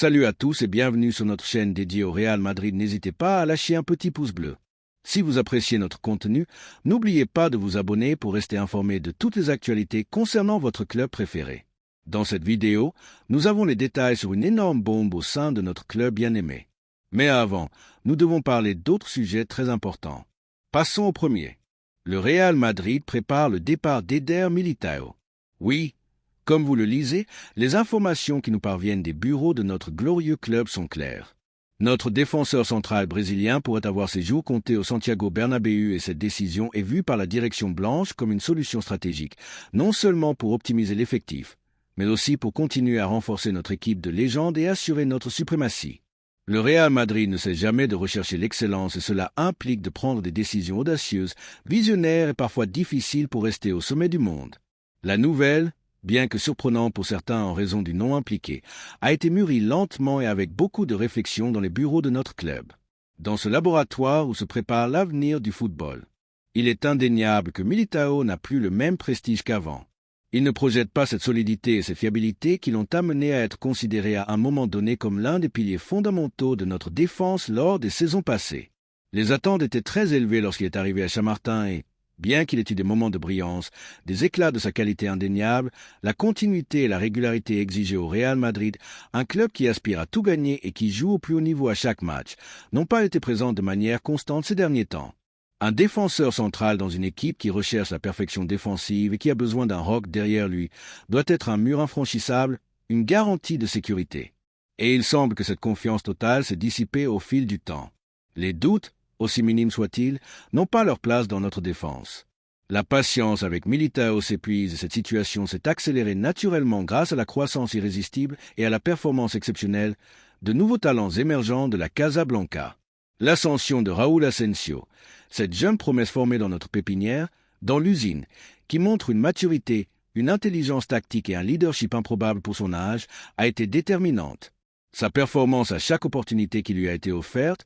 Salut à tous et bienvenue sur notre chaîne dédiée au Real Madrid. N'hésitez pas à lâcher un petit pouce bleu. Si vous appréciez notre contenu, n'oubliez pas de vous abonner pour rester informé de toutes les actualités concernant votre club préféré. Dans cette vidéo, nous avons les détails sur une énorme bombe au sein de notre club bien-aimé. Mais avant, nous devons parler d'autres sujets très importants. Passons au premier. Le Real Madrid prépare le départ d'Éder Militão. Oui, comme vous le lisez, les informations qui nous parviennent des bureaux de notre glorieux club sont claires. Notre défenseur central brésilien pourrait avoir ses jours comptés au Santiago Bernabéu et cette décision est vue par la direction blanche comme une solution stratégique, non seulement pour optimiser l'effectif, mais aussi pour continuer à renforcer notre équipe de légende et assurer notre suprématie. Le Real Madrid ne cesse jamais de rechercher l'excellence et cela implique de prendre des décisions audacieuses, visionnaires et parfois difficiles pour rester au sommet du monde. La nouvelle, bien que surprenante pour certains en raison du nom impliqué, a été mûrie lentement et avec beaucoup de réflexion dans les bureaux de notre club. Dans ce laboratoire où se prépare l'avenir du football, il est indéniable que Militão n'a plus le même prestige qu'avant. Il ne projette pas cette solidité et cette fiabilité qui l'ont amené à être considéré à un moment donné comme l'un des piliers fondamentaux de notre défense lors des saisons passées. Les attentes étaient très élevées lorsqu'il est arrivé à Chamartin et, bien qu'il ait eu des moments de brillance, des éclats de sa qualité indéniable, la continuité et la régularité exigées au Real Madrid, un club qui aspire à tout gagner et qui joue au plus haut niveau à chaque match, n'ont pas été présents de manière constante ces derniers temps. Un défenseur central dans une équipe qui recherche la perfection défensive et qui a besoin d'un roc derrière lui doit être un mur infranchissable, une garantie de sécurité. Et il semble que cette confiance totale s'est dissipée au fil du temps. Les doutes, aussi minimes soient-ils, n'ont pas leur place dans notre défense. La patience avec Militão s'épuise et cette situation s'est accélérée naturellement grâce à la croissance irrésistible et à la performance exceptionnelle de nouveaux talents émergents de la Casablanca. L'ascension de Raúl Asensio, cette jeune promesse formée dans notre pépinière, dans l'usine, qui montre une maturité, une intelligence tactique et un leadership improbable pour son âge, a été déterminante. Sa performance à chaque opportunité qui lui a été offerte,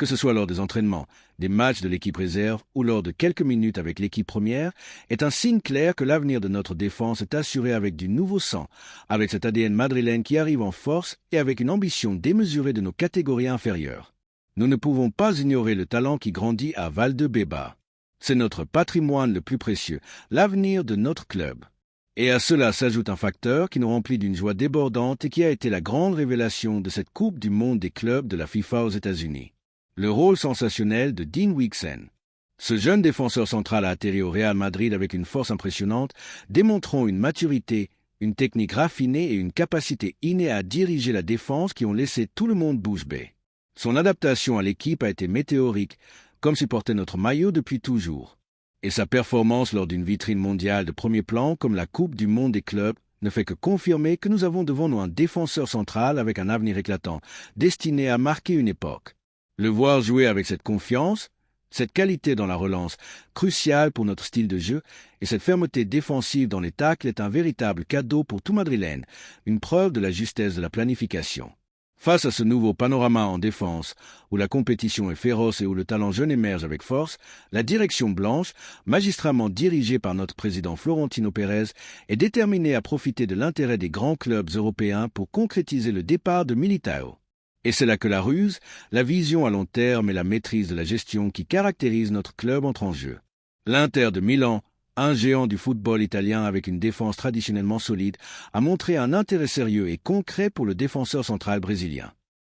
que ce soit lors des entraînements, des matchs de l'équipe réserve ou lors de quelques minutes avec l'équipe première, est un signe clair que l'avenir de notre défense est assuré avec du nouveau sang, avec cet ADN madrilène qui arrive en force et avec une ambition démesurée de nos catégories inférieures. Nous ne pouvons pas ignorer le talent qui grandit à Valdebebas. C'est notre patrimoine le plus précieux, l'avenir de notre club. Et à cela s'ajoute un facteur qui nous remplit d'une joie débordante et qui a été la grande révélation de cette Coupe du monde des clubs de la FIFA aux États-Unis. Le rôle sensationnel de Dean Huijsen. Ce jeune défenseur central a atterri au Real Madrid avec une force impressionnante, démontrant une maturité, une technique raffinée et une capacité innée à diriger la défense qui ont laissé tout le monde bouche bée. Son adaptation à l'équipe a été météorique, comme s'il portait notre maillot depuis toujours. Et sa performance lors d'une vitrine mondiale de premier plan comme la Coupe du monde des clubs ne fait que confirmer que nous avons devant nous un défenseur central avec un avenir éclatant, destiné à marquer une époque. Le voir jouer avec cette confiance, cette qualité dans la relance, cruciale pour notre style de jeu, et cette fermeté défensive dans les tacles est un véritable cadeau pour tout Madrilène, une preuve de la justesse de la planification. Face à ce nouveau panorama en défense, où la compétition est féroce et où le talent jeune émerge avec force, la direction blanche, magistralement dirigée par notre président Florentino Pérez, est déterminée à profiter de l'intérêt des grands clubs européens pour concrétiser le départ de Militão. Et c'est là que la ruse, la vision à long terme et la maîtrise de la gestion qui caractérisent notre club entrent en jeu. L'Inter de Milan, un géant du football italien avec une défense traditionnellement solide, a montré un intérêt sérieux et concret pour le défenseur central brésilien.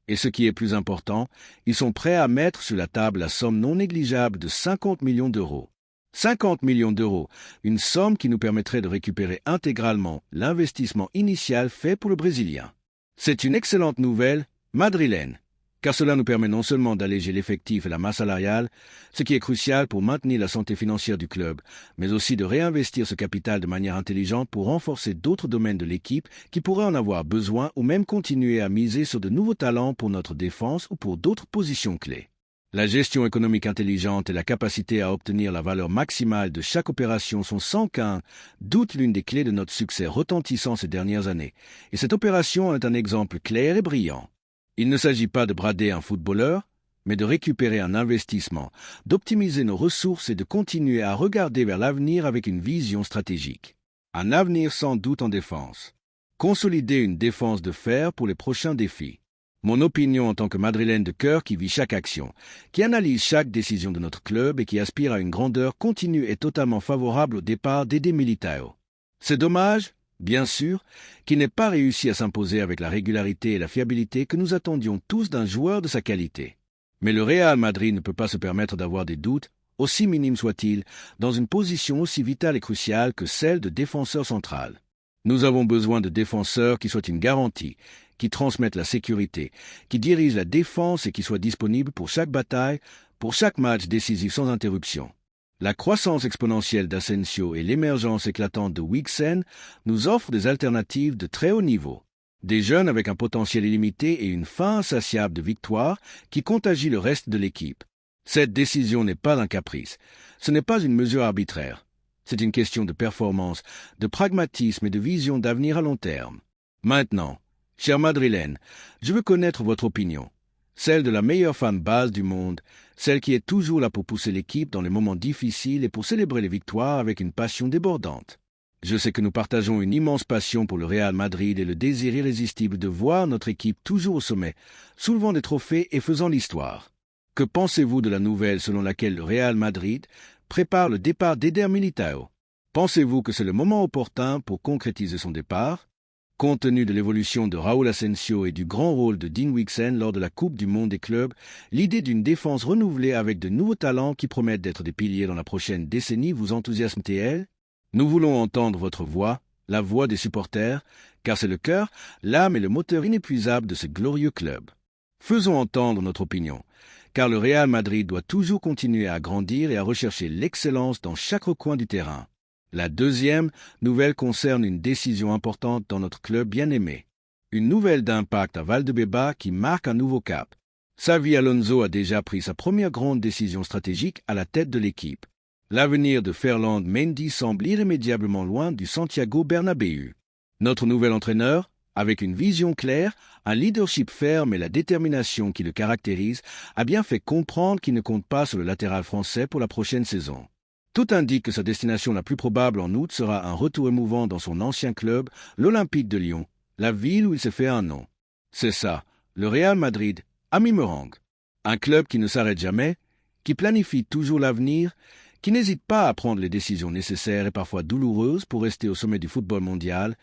Et ce qui est plus important, ils sont prêts à mettre sur la table la somme non négligeable de 50 millions d'euros. 50 millions d'euros, une somme qui nous permettrait de récupérer intégralement l'investissement initial fait pour le Brésilien. C'est une excellente nouvelle madrilène, car cela nous permet non seulement d'alléger l'effectif et la masse salariale, ce qui est crucial pour maintenir la santé financière du club, mais aussi de réinvestir ce capital de manière intelligente pour renforcer d'autres domaines de l'équipe qui pourraient en avoir besoin ou même continuer à miser sur de nouveaux talents pour notre défense ou pour d'autres positions clés. La gestion économique intelligente et la capacité à obtenir la valeur maximale de chaque opération sont sans aucun doute l'une des clés de notre succès retentissant ces dernières années, et cette opération est un exemple clair et brillant. Il ne s'agit pas de brader un footballeur, mais de récupérer un investissement, d'optimiser nos ressources et de continuer à regarder vers l'avenir avec une vision stratégique. Un avenir sans doute en défense. Consolider une défense de fer pour les prochains défis. Mon opinion en tant que madrilène de cœur qui vit chaque action, qui analyse chaque décision de notre club et qui aspire à une grandeur continue est totalement favorable au départ d'Eder Militao. C'est dommage, bien sûr, qu'il n'ait pas réussi à s'imposer avec la régularité et la fiabilité que nous attendions tous d'un joueur de sa qualité. Mais le Real Madrid ne peut pas se permettre d'avoir des doutes, aussi minimes soient-ils, dans une position aussi vitale et cruciale que celle de défenseur central. Nous avons besoin de défenseurs qui soient une garantie, qui transmettent la sécurité, qui dirigent la défense et qui soient disponibles pour chaque bataille, pour chaque match décisif sans interruption. La croissance exponentielle d'Asensio et l'émergence éclatante de Wixen nous offrent des alternatives de très haut niveau. Des jeunes avec un potentiel illimité et une faim insatiable de victoire qui contagient le reste de l'équipe. Cette décision n'est pas un caprice, ce n'est pas une mesure arbitraire. C'est une question de performance, de pragmatisme et de vision d'avenir à long terme. Maintenant, chers madrilènes, je veux connaître votre opinion, celle de la meilleure fan base du monde, celle qui est toujours là pour pousser l'équipe dans les moments difficiles et pour célébrer les victoires avec une passion débordante. Je sais que nous partageons une immense passion pour le Real Madrid et le désir irrésistible de voir notre équipe toujours au sommet, soulevant des trophées et faisant l'histoire. Que pensez-vous de la nouvelle selon laquelle le Real Madrid prépare le départ d'Eder Militao? Pensez-vous que c'est le moment opportun pour concrétiser son départ? Compte tenu de l'évolution de Raúl Asensio et du grand rôle de Dean Wixen lors de la Coupe du Monde des clubs, l'idée d'une défense renouvelée avec de nouveaux talents qui promettent d'être des piliers dans la prochaine décennie vous enthousiasme-t-elle? Nous voulons entendre votre voix, la voix des supporters, car c'est le cœur, l'âme et le moteur inépuisable de ce glorieux club. Faisons entendre notre opinion, car le Real Madrid doit toujours continuer à grandir et à rechercher l'excellence dans chaque recoin du terrain. La deuxième nouvelle concerne une décision importante dans notre club bien-aimé. Une nouvelle d'impact à Valdebeba qui marque un nouveau cap. Xavi Alonso a déjà pris sa première grande décision stratégique à la tête de l'équipe. L'avenir de Ferland Mendy semble irrémédiablement loin du Santiago Bernabéu. Notre nouvel entraîneur, avec une vision claire, un leadership ferme et la détermination qui le caractérise, a bien fait comprendre qu'il ne compte pas sur le latéral français pour la prochaine saison. Tout indique que sa destination la plus probable en août sera un retour émouvant dans son ancien club, l'Olympique de Lyon, la ville où il s'est fait un nom. C'est ça, le Real Madrid, ami Merengue. Un club qui ne s'arrête jamais, qui planifie toujours l'avenir, qui n'hésite pas à prendre les décisions nécessaires et parfois douloureuses pour rester au sommet du football mondial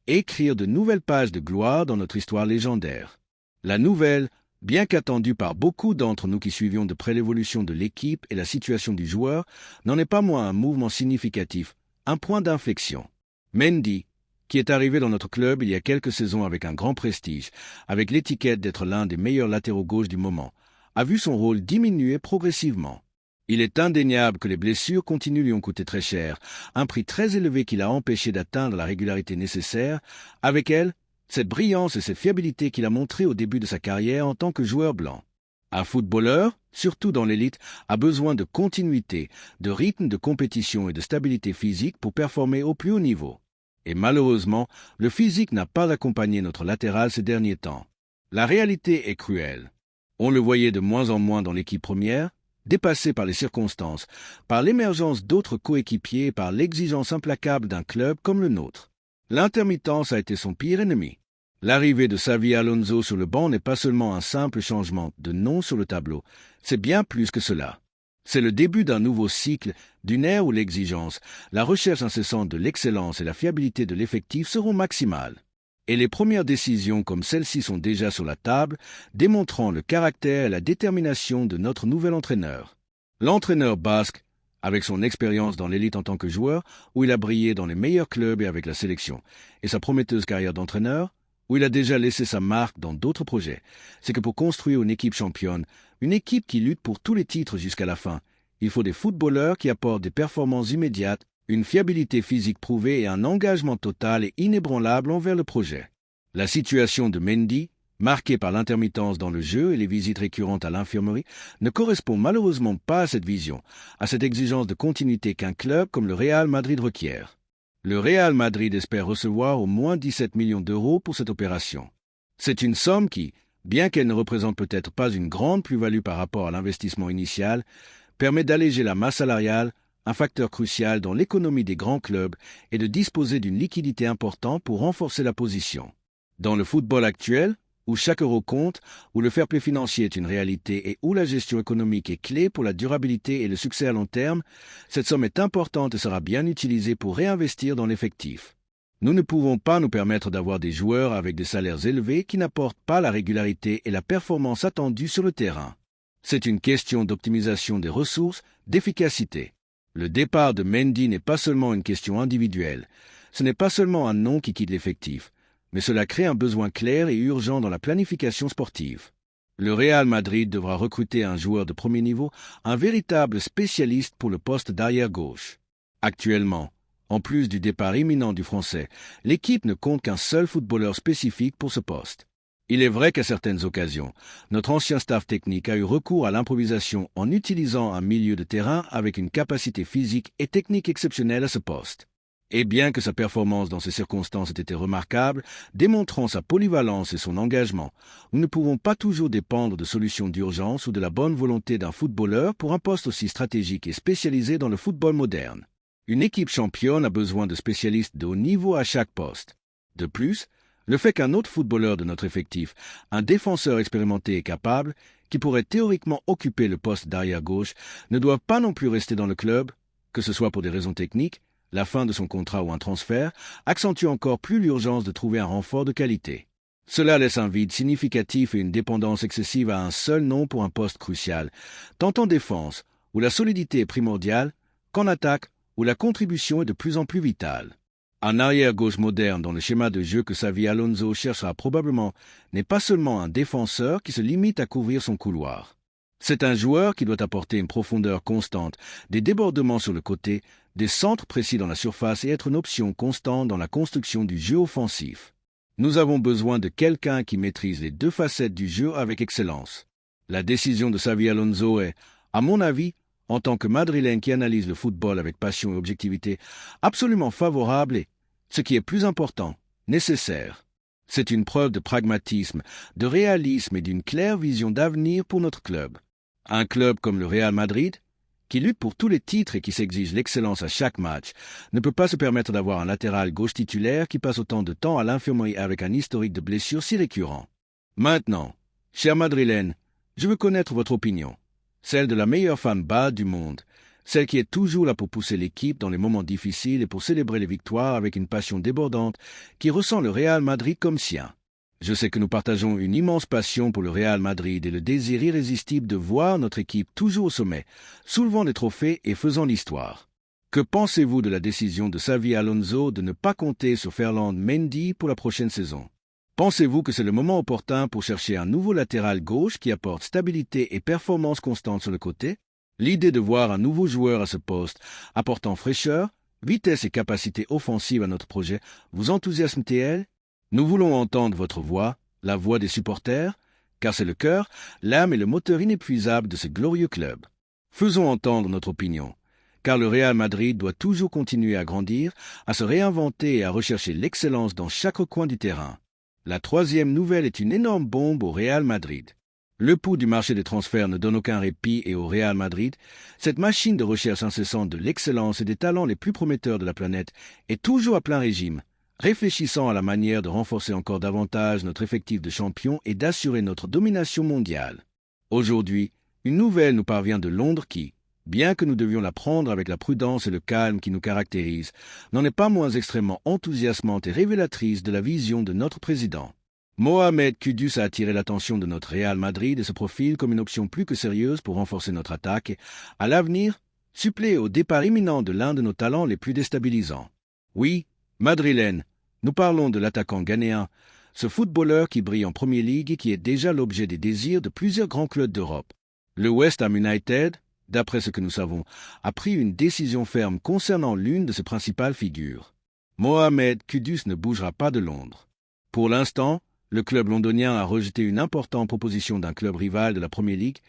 et écrire de nouvelles pages de gloire dans notre histoire légendaire. La nouvelle, bien qu'attendue par beaucoup d'entre nous qui suivions de près l'évolution de l'équipe et la situation du joueur, n'en est pas moins un mouvement significatif, un point d'inflexion. Mendy, qui est arrivé dans notre club il y a quelques saisons avec un grand prestige, avec l'étiquette d'être l'un des meilleurs latéraux gauche du moment, a vu son rôle diminuer progressivement. Il est indéniable que les blessures continues lui ont coûté très cher, un prix très élevé qui l'a empêché d'atteindre la régularité nécessaire, avec elle, cette brillance et cette fiabilité qu'il a montrée au début de sa carrière en tant que joueur blanc. Un footballeur, surtout dans l'élite, a besoin de continuité, de rythme de compétition et de stabilité physique pour performer au plus haut niveau. Et malheureusement, le physique n'a pas accompagné notre latéral ces derniers temps. La réalité est cruelle. On le voyait de moins en moins dans l'équipe première, dépassé par les circonstances, par l'émergence d'autres coéquipiers et par l'exigence implacable d'un club comme le nôtre. L'intermittence a été son pire ennemi. L'arrivée de Xavi Alonso sur le banc n'est pas seulement un simple changement de nom sur le tableau, c'est bien plus que cela. C'est le début d'un nouveau cycle, d'une ère où l'exigence, la recherche incessante de l'excellence et la fiabilité de l'effectif seront maximales. Et les premières décisions comme celles-ci sont déjà sur la table, démontrant le caractère et la détermination de notre nouvel entraîneur. L'entraîneur basque, avec son expérience dans l'élite en tant que joueur, où il a brillé dans les meilleurs clubs et avec la sélection, et sa prometteuse carrière d'entraîneur, où il a déjà laissé sa marque dans d'autres projets, c'est que pour construire une équipe championne, une équipe qui lutte pour tous les titres jusqu'à la fin, il faut des footballeurs qui apportent des performances immédiates, une fiabilité physique prouvée et un engagement total et inébranlable envers le projet. La situation de Mendy, marquée par l'intermittence dans le jeu et les visites récurrentes à l'infirmerie, ne correspond malheureusement pas à cette vision, à cette exigence de continuité qu'un club comme le Real Madrid requiert. Le Real Madrid espère recevoir au moins 17 millions d'euros pour cette opération. C'est une somme qui, bien qu'elle ne représente peut-être pas une grande plus-value par rapport à l'investissement initial, permet d'alléger la masse salariale, un facteur crucial dans l'économie des grands clubs est de disposer d'une liquidité importante pour renforcer la position. Dans le football actuel, où chaque euro compte, où le fair play financier est une réalité et où la gestion économique est clé pour la durabilité et le succès à long terme, cette somme est importante et sera bien utilisée pour réinvestir dans l'effectif. Nous ne pouvons pas nous permettre d'avoir des joueurs avec des salaires élevés qui n'apportent pas la régularité et la performance attendue sur le terrain. C'est une question d'optimisation des ressources, d'efficacité. Le départ de Mendy n'est pas seulement une question individuelle. Ce n'est pas seulement un nom qui quitte l'effectif, mais cela crée un besoin clair et urgent dans la planification sportive. Le Real Madrid devra recruter un joueur de premier niveau, un véritable spécialiste pour le poste d'arrière gauche. Actuellement, en plus du départ imminent du Français, l'équipe ne compte qu'un seul footballeur spécifique pour ce poste. Il est vrai qu'à certaines occasions, notre ancien staff technique a eu recours à l'improvisation en utilisant un milieu de terrain avec une capacité physique et technique exceptionnelle à ce poste. Et bien que sa performance dans ces circonstances ait été remarquable, démontrant sa polyvalence et son engagement, nous ne pouvons pas toujours dépendre de solutions d'urgence ou de la bonne volonté d'un footballeur pour un poste aussi stratégique et spécialisé dans le football moderne. Une équipe championne a besoin de spécialistes de haut niveau à chaque poste. De plus, le fait qu'un autre footballeur de notre effectif, un défenseur expérimenté et capable, qui pourrait théoriquement occuper le poste d'arrière-gauche, ne doit pas non plus rester dans le club, que ce soit pour des raisons techniques, la fin de son contrat ou un transfert, accentue encore plus l'urgence de trouver un renfort de qualité. Cela laisse un vide significatif et une dépendance excessive à un seul nom pour un poste crucial, tant en défense, où la solidité est primordiale, qu'en attaque, où la contribution est de plus en plus vitale. Un arrière-gauche moderne dans le schéma de jeu que Xavi Alonso cherchera probablement n'est pas seulement un défenseur qui se limite à couvrir son couloir. C'est un joueur qui doit apporter une profondeur constante, des débordements sur le côté, des centres précis dans la surface et être une option constante dans la construction du jeu offensif. Nous avons besoin de quelqu'un qui maîtrise les deux facettes du jeu avec excellence. La décision de Xavi Alonso est, à mon avis, en tant que Madrilène qui analyse le football avec passion et objectivité, absolument favorable et, ce qui est plus important, nécessaire. C'est une preuve de pragmatisme, de réalisme et d'une claire vision d'avenir pour notre club. Un club comme le Real Madrid, qui lutte pour tous les titres et qui s'exige l'excellence à chaque match, ne peut pas se permettre d'avoir un latéral gauche titulaire qui passe autant de temps à l'infirmerie avec un historique de blessures si récurrent. Maintenant, cher Madrilène, je veux connaître votre opinion. Celle de la meilleure femme bad du monde, celle qui est toujours là pour pousser l'équipe dans les moments difficiles et pour célébrer les victoires avec une passion débordante qui ressent le Real Madrid comme sien. Je sais que nous partageons une immense passion pour le Real Madrid et le désir irrésistible de voir notre équipe toujours au sommet, soulevant des trophées et faisant l'histoire. Que pensez-vous de la décision de Xavi Alonso de ne pas compter sur Ferland Mendy pour la prochaine saison? Pensez-vous que c'est le moment opportun pour chercher un nouveau latéral gauche qui apporte stabilité et performance constante sur le côté? L'idée de voir un nouveau joueur à ce poste, apportant fraîcheur, vitesse et capacité offensive à notre projet, vous enthousiasme-t-elle? Nous voulons entendre votre voix, la voix des supporters, car c'est le cœur, l'âme et le moteur inépuisable de ce glorieux club. Faisons entendre notre opinion, car le Real Madrid doit toujours continuer à grandir, à se réinventer et à rechercher l'excellence dans chaque coin du terrain. La troisième nouvelle est une énorme bombe au Real Madrid. Le pouls du marché des transferts ne donne aucun répit et au Real Madrid, cette machine de recherche incessante de l'excellence et des talents les plus prometteurs de la planète est toujours à plein régime, réfléchissant à la manière de renforcer encore davantage notre effectif de champions et d'assurer notre domination mondiale. Aujourd'hui, une nouvelle nous parvient de Londres qui, bien que nous devions la prendre avec la prudence et le calme qui nous caractérisent, n'en est pas moins extrêmement enthousiasmante et révélatrice de la vision de notre président. Mohamed Kudus a attiré l'attention de notre Real Madrid et se profile comme une option plus que sérieuse pour renforcer notre attaque et, à l'avenir, suppléer au départ imminent de l'un de nos talents les plus déstabilisants. Oui, Madrilène, nous parlons de l'attaquant ghanéen, ce footballeur qui brille en Premier League et qui est déjà l'objet des désirs de plusieurs grands clubs d'Europe. Le West Ham United, d'après ce que nous savons, a pris une décision ferme concernant l'une de ses principales figures. Mohamed Kudus ne bougera pas de Londres. Pour l'instant, le club londonien a rejeté une importante proposition d'un club rival de la Premier League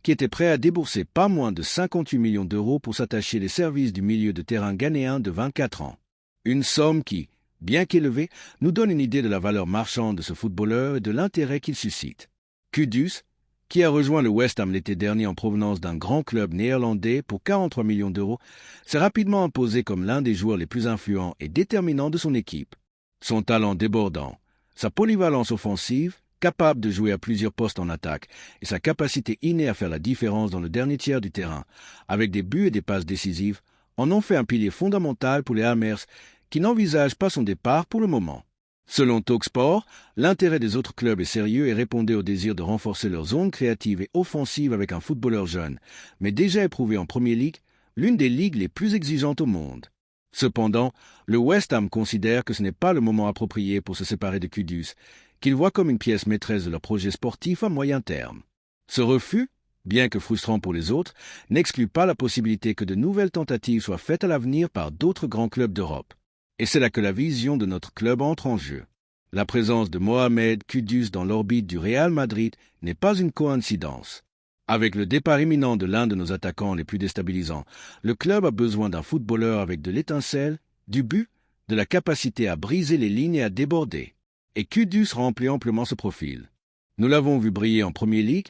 qui était prêt à débourser pas moins de 58 millions d'euros pour s'attacher les services du milieu de terrain ghanéen de 24 ans. Une somme qui, bien qu'élevée, nous donne une idée de la valeur marchande de ce footballeur et de l'intérêt qu'il suscite. Kudus, qui a rejoint le West Ham l'été dernier en provenance d'un grand club néerlandais pour 43 millions d'euros, s'est rapidement imposé comme l'un des joueurs les plus influents et déterminants de son équipe. Son talent débordant, sa polyvalence offensive, capable de jouer à plusieurs postes en attaque, et sa capacité innée à faire la différence dans le dernier tiers du terrain, avec des buts et des passes décisives, en ont fait un pilier fondamental pour les Hammers, qui n'envisagent pas son départ pour le moment. Selon Talksport, l'intérêt des autres clubs est sérieux et répondait au désir de renforcer leur zone créative et offensive avec un footballeur jeune, mais déjà éprouvé en Premier League, l'une des ligues les plus exigeantes au monde. Cependant, le West Ham considère que ce n'est pas le moment approprié pour se séparer de Kudus, qu'il voit comme une pièce maîtresse de leur projet sportif à moyen terme. Ce refus, bien que frustrant pour les autres, n'exclut pas la possibilité que de nouvelles tentatives soient faites à l'avenir par d'autres grands clubs d'Europe. Et c'est là que la vision de notre club entre en jeu. La présence de Mohamed Kudus dans l'orbite du Real Madrid n'est pas une coïncidence. Avec le départ imminent de l'un de nos attaquants les plus déstabilisants, le club a besoin d'un footballeur avec de l'étincelle, du but, de la capacité à briser les lignes et à déborder. Et Kudus remplit amplement ce profil. Nous l'avons vu briller en Premier League,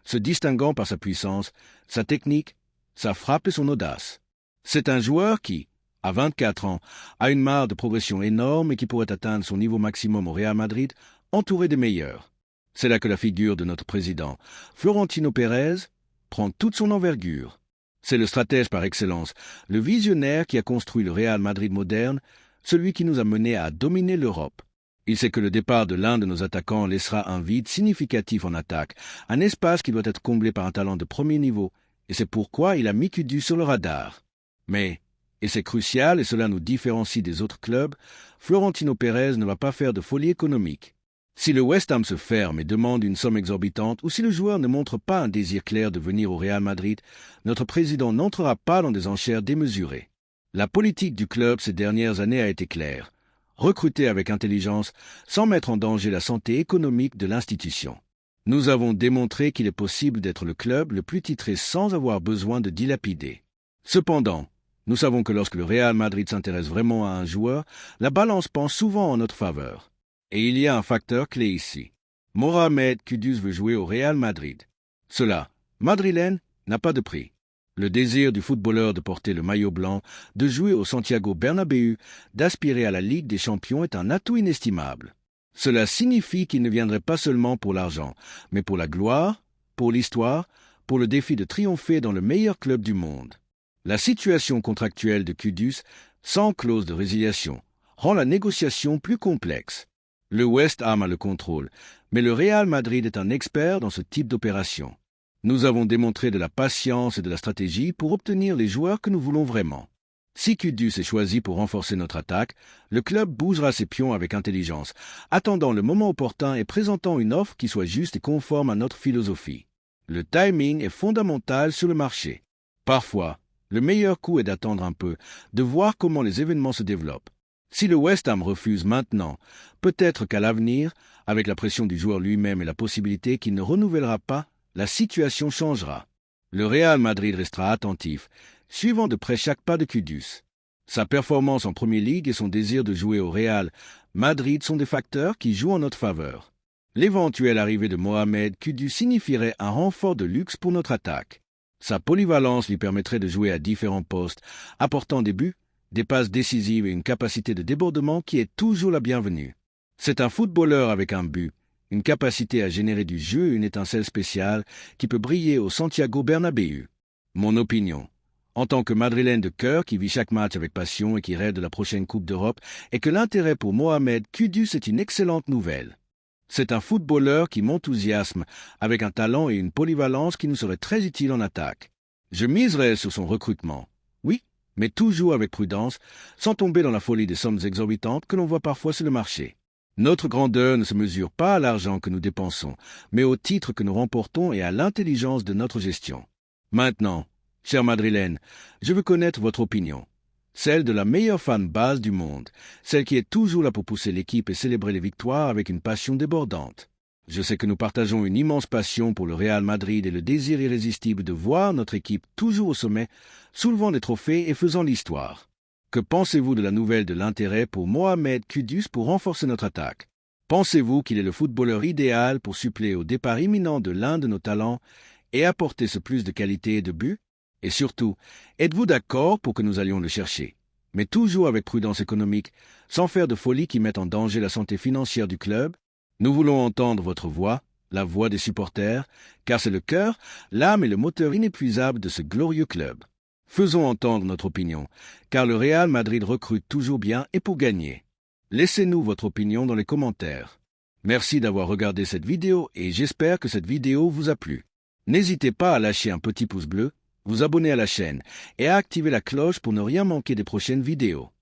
se distinguant par sa puissance, sa technique, sa frappe et son audace. C'est un joueur qui, à 24 ans, a une marge de progression énorme et qui pourrait atteindre son niveau maximum au Real Madrid, entouré des meilleurs. C'est là que la figure de notre président, Florentino Pérez, prend toute son envergure. C'est le stratège par excellence, le visionnaire qui a construit le Real Madrid moderne, celui qui nous a menés à dominer l'Europe. Il sait que le départ de l'un de nos attaquants laissera un vide significatif en attaque, un espace qui doit être comblé par un talent de premier niveau, et c'est pourquoi il a mis Kudus sur le radar. Mais, et c'est crucial et cela nous différencie des autres clubs, Florentino Pérez ne va pas faire de folie économique. Si le West Ham se ferme et demande une somme exorbitante ou si le joueur ne montre pas un désir clair de venir au Real Madrid, notre président n'entrera pas dans des enchères démesurées. La politique du club ces dernières années a été claire. Recruter avec intelligence sans mettre en danger la santé économique de l'institution. Nous avons démontré qu'il est possible d'être le club le plus titré sans avoir besoin de dilapider. Cependant, nous savons que lorsque le Real Madrid s'intéresse vraiment à un joueur, la balance penche souvent en notre faveur. Et il y a un facteur clé ici. Mohamed Kudus veut jouer au Real Madrid. Cela, madrilène, n'a pas de prix. Le désir du footballeur de porter le maillot blanc, de jouer au Santiago Bernabéu, d'aspirer à la Ligue des Champions est un atout inestimable. Cela signifie qu'il ne viendrait pas seulement pour l'argent, mais pour la gloire, pour l'histoire, pour le défi de triompher dans le meilleur club du monde. La situation contractuelle de Kudus, sans clause de résiliation, rend la négociation plus complexe. Le West Ham a le contrôle, mais le Real Madrid est un expert dans ce type d'opération. Nous avons démontré de la patience et de la stratégie pour obtenir les joueurs que nous voulons vraiment. Si Kudus est choisi pour renforcer notre attaque, le club bougera ses pions avec intelligence, attendant le moment opportun et présentant une offre qui soit juste et conforme à notre philosophie. Le timing est fondamental sur le marché. Parfois, le meilleur coup est d'attendre un peu, de voir comment les événements se développent. Si le West Ham refuse maintenant, peut-être qu'à l'avenir, avec la pression du joueur lui-même et la possibilité qu'il ne renouvellera pas, la situation changera. Le Real Madrid restera attentif, suivant de près chaque pas de Kudus. Sa performance en Premier League et son désir de jouer au Real Madrid sont des facteurs qui jouent en notre faveur. L'éventuelle arrivée de Mohamed Kudus signifierait un renfort de luxe pour notre attaque. Sa polyvalence lui permettrait de jouer à différents postes, apportant des buts, des passes décisives et une capacité de débordement qui est toujours la bienvenue. C'est un footballeur avec un but, une capacité à générer du jeu et une étincelle spéciale qui peut briller au Santiago Bernabéu. Mon opinion, en tant que madrilène de cœur qui vit chaque match avec passion et qui rêve de la prochaine Coupe d'Europe, est que l'intérêt pour Mohamed Kudus est une excellente nouvelle. C'est un footballeur qui m'enthousiasme, avec un talent et une polyvalence qui nous seraient très utiles en attaque. Je miserai sur son recrutement. Oui, mais toujours avec prudence, sans tomber dans la folie des sommes exorbitantes que l'on voit parfois sur le marché. Notre grandeur ne se mesure pas à l'argent que nous dépensons, mais au titre que nous remportons et à l'intelligence de notre gestion. Maintenant, chère madrilène, je veux connaître votre opinion. Celle de la meilleure fan base du monde, celle qui est toujours là pour pousser l'équipe et célébrer les victoires avec une passion débordante. Je sais que nous partageons une immense passion pour le Real Madrid et le désir irrésistible de voir notre équipe toujours au sommet, soulevant des trophées et faisant l'histoire. Que pensez-vous de la nouvelle de l'intérêt pour Mohamed Kudus pour renforcer notre attaque? Pensez-vous qu'il est le footballeur idéal pour suppléer au départ imminent de l'un de nos talents et apporter ce plus de qualité et de buts? Et surtout, êtes-vous d'accord pour que nous allions le chercher? Mais toujours avec prudence économique, sans faire de folie qui mette en danger la santé financière du club? Nous voulons entendre votre voix, la voix des supporters, car c'est le cœur, l'âme et le moteur inépuisable de ce glorieux club. Faisons entendre notre opinion, car le Real Madrid recrute toujours bien et pour gagner. Laissez-nous votre opinion dans les commentaires. Merci d'avoir regardé cette vidéo et j'espère que cette vidéo vous a plu. N'hésitez pas à lâcher un petit pouce bleu, vous abonner à la chaîne et à activer la cloche pour ne rien manquer des prochaines vidéos.